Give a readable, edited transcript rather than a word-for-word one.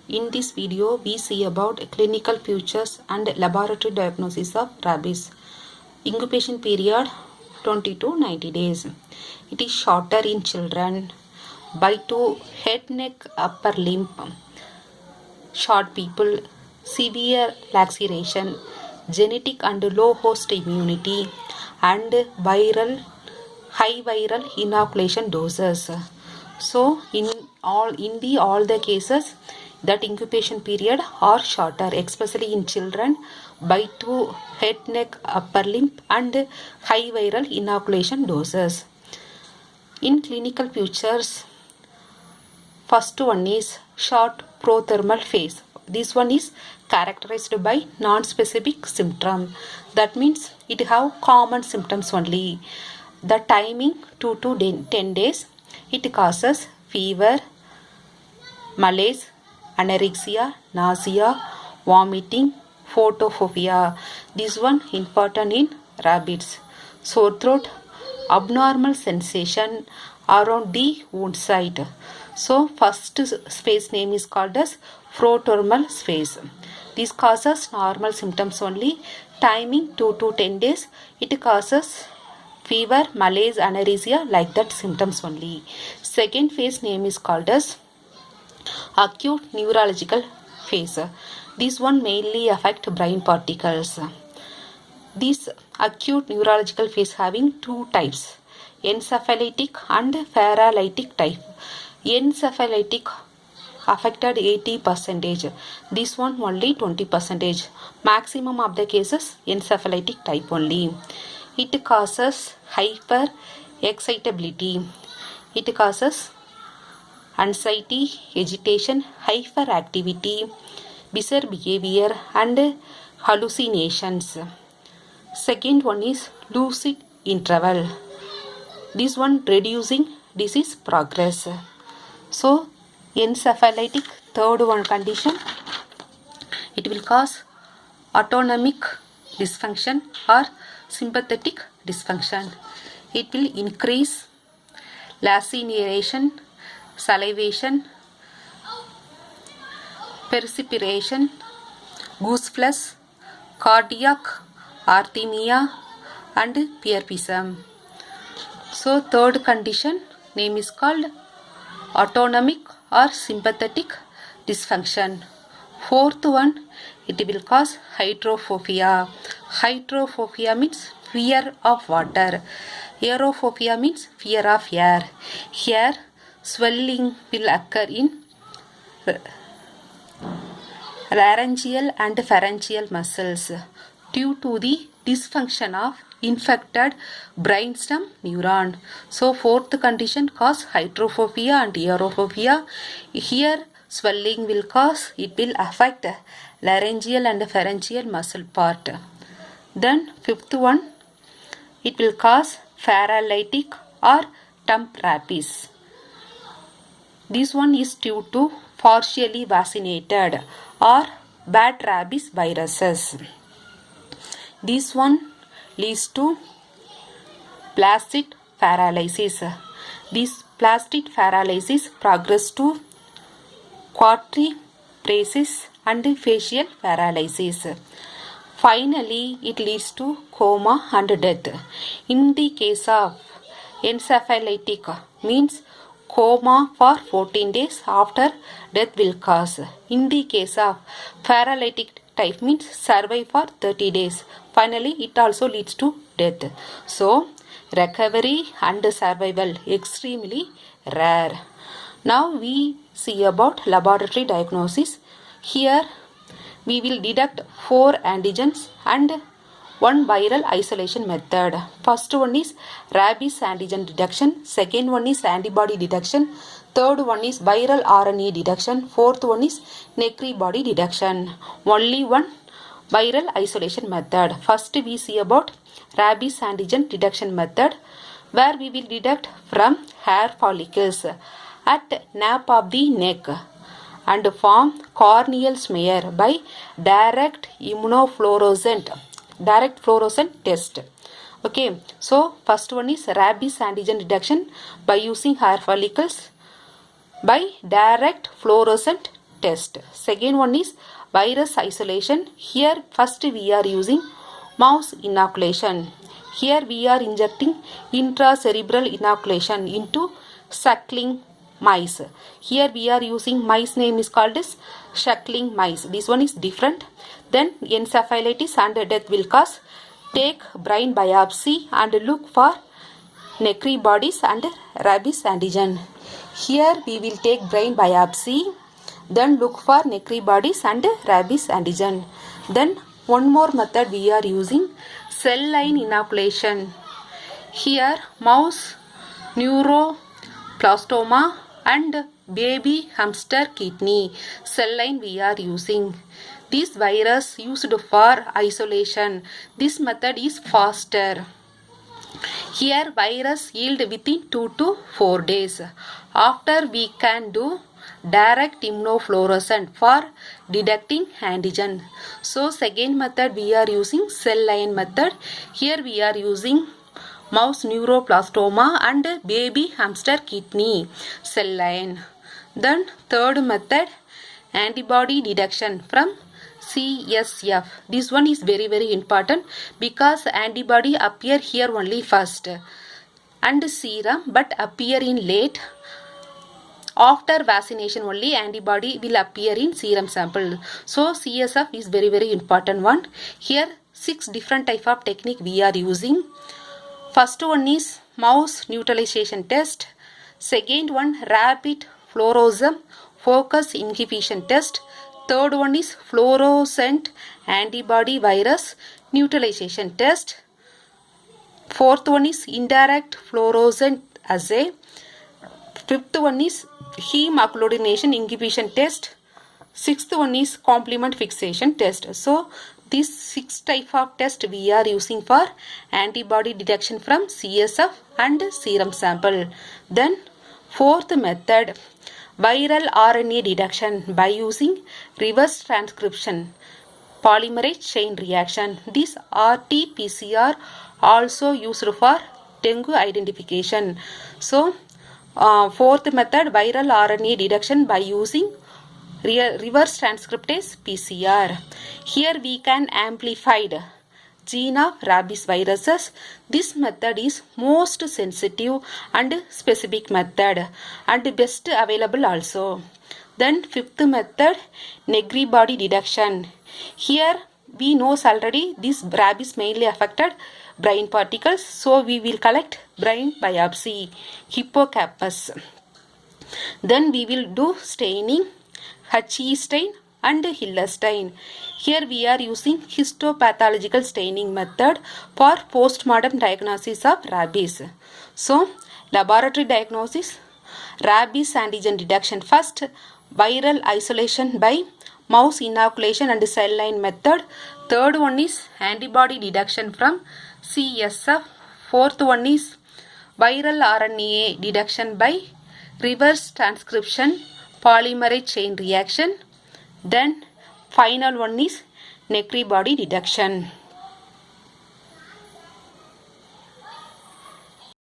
In this video, we see about clinical features and laboratory diagnosis of rabies. Incubation period 20 to 90 days. It is shorter in children. Bite to head, neck, upper limb. Short people, severe laceration, genetic and low host immunity, and high viral inoculation doses. So in all the cases, that incubation period are shorter, especially in children, bite to head, neck, upper limb, and high viral inoculation doses. In clinical features, first one is short prothermal phase. This one is characterized by non-specific symptom. That means it have common symptoms only. The timing 2 to 10 days. It causes fever, malaise, anorexia, nausea, vomiting, photophobia. This one important in rabbits. Sore throat, abnormal sensation around the wound site. So first phase name is called as prothermal phase. This causes normal symptoms only. Timing 2 to 10 days. It causes fever, malaise, anorexia, like that symptoms only. Second phase name is called as acute neurological phase. This one mainly affect brain particles. This acute neurological phase having two types, encephalitic and paralytic type. Encephalitic affected 80%. This one only 20%. Maximum of the cases encephalitic type only. It causes hyper excitability. It causes anxiety, agitation, hyperactivity, bizarre behavior, and hallucinations. Second one is lucid interval. This one reducing disease progress. So encephalitic third one condition, it will cause autonomic dysfunction or sympathetic dysfunction. It will increase laceration, salivation, perspiration, gooseflesh, cardiac arrhythmia, and priapism. So third condition name is called autonomic or sympathetic dysfunction. Fourth one, it will cause hydrophobia. Hydrophobia means fear of water. Aerophobia means fear of air. Here swelling will occur in laryngeal and pharyngeal muscles due to the dysfunction of infected brainstem neuron. So fourth condition cause hydrophobia and aerophobia. Here swelling will cause, it will affect laryngeal and pharyngeal muscle part. Then fifth one, it will cause paralytic or tump rabies. This one is due to partially vaccinated or bad rabies viruses. This one leads to plastic paralysis. This plastic paralysis progress to quadriparesis and facial paralysis. Finally, it leads to coma and death. In the case of encephalitic means coma for 14 days after death will cause. In the case of paralytic type means survive for 30 days. Finally, it also leads to death. So, recovery and survival extremely rare. Now we see about laboratory diagnosis. Here we will deduct 4 antigens and one viral isolation method. First one is rabies antigen detection. Second one is antibody detection. Third one is viral RNA detection. Fourth one is necri body detection. Only one viral isolation method. First we see about rabies antigen detection method, where we will detect from hair follicles at nape of the neck and form corneal smear by direct fluorescent test. Okay, so first one is rabies antigen detection by using hair follicles by direct fluorescent test. Second one is virus isolation. Here first we are using mouse inoculation. Here we are injecting intracerebral inoculation into suckling mice. Here we are using mice name is called as suckling mice. This one is different. Then encephalitis and death will cause. Take brain biopsy and look for necri bodies and rabies antigen. Here we will take brain biopsy, then look for necri bodies and rabies antigen. Then one more method we are using, cell line inoculation. Here mouse neuroblastoma and baby hamster kidney cell line we are using. This virus used for isolation. This method is faster. Here virus yield within 2 to 4 days. After we can do direct immunofluorescence for detecting antigen. So second method we are using cell line method. Here we are using mouse neuroblastoma and baby hamster kidney cell line. Then third method, antibody detection from CSF. This one is very important because antibody appear here only first and serum but appear in late. After vaccination only antibody will appear in serum sample. So CSF is very important one. Here 6 different type of technique we are using. First one is mouse neutralization test. Second one, rapid fluorescence focus inhibition test. Third one is fluorescent antibody virus neutralization test. Fourth one is indirect fluorescent assay. Fifth one is heme agglutination inhibition test. Sixth one is complement fixation test. So these 6 type of test we are using for antibody detection from CSF and serum sample. Then fourth method, viral RNA detection by using reverse transcription polymerase chain reaction. This RT-PCR also used for dengue identification. So fourth method, viral RNA detection by using reverse transcriptase PCR. Here we can amplify the gene of rabies viruses. This method is most sensitive and specific method and best available also. Then fifth method, negri body detection. Here we know already this rabies mainly affected brain particles, so we will collect brain biopsy, hippocampus. Then we will do staining, HE stain and Hiller stain. Here we are using histopathological staining method for postmortem diagnosis of rabies. So laboratory diagnosis, rabies antigen detection first, viral isolation by mouse inoculation and cell line method. Third one is antibody detection from CSF. Fourth one is viral RNA detection by reverse transcription polymerase chain reaction. Then final one is necri body detection.